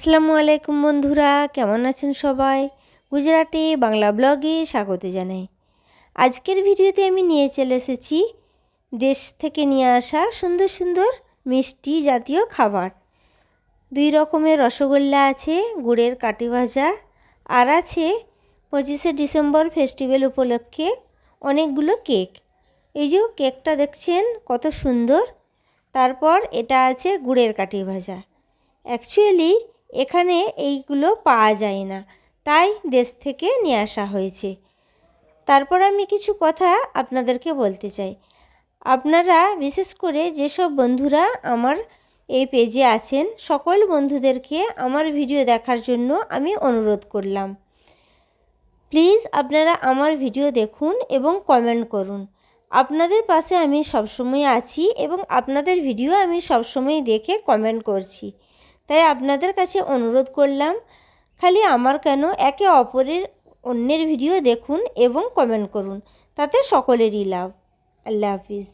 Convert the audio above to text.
আসসালামু আলাইকুম বন্ধুরা, কেমন আছেন সবাই? গুজরাটি বাংলা ব্লগে স্বাগত জানাই। আজকের ভিডিওতে আমি নিয়ে চলে এসেছি দেশ থেকে নিয়ে আসা সুন্দর সুন্দর মিষ্টি জাতীয় খাবার। দুই রকমের রসগোল্লা আছে, গুড়ের কাঠি ভাজা, আর আছে 25শে ডিসেম্বর ফেস্টিভ্যাল উপলক্ষে অনেকগুলো কেক। এই যে কেকটা দেখছেন কত সুন্দর। তারপর এটা আছে গুড়ের কাঠি ভাজা। অ্যাকচুয়ালি এখানে এইগুলো পাওয়া যায় না, তাই দেশ থেকে নিয়ে আসা হয়েছে। তারপর আমি কিছু কথা আপনাদেরকে বলতে চাই। আপনারা বিশেষ করে যেসব বন্ধুরা আমার এই পেজে আছেন, সকল বন্ধুদেরকে আমার ভিডিও দেখার জন্য আমি অনুরোধ করলাম। প্লিজ আপনারা আমার ভিডিও দেখুন এবং কমেন্ট করুন। আপনাদের পাশে আমি সবসময় আছি এবং আপনাদের ভিডিও আমি সবসময় দেখে কমেন্ট করছি। তাই আপনাদের কাছে অনুরোধ করলাম, খালি আমার কেন, একে অপরের অন্যের ভিডিও দেখুন এবং কমেন্ট করুন, তাতে সকলেরই লাভ। আল্লাহ হাফিজ।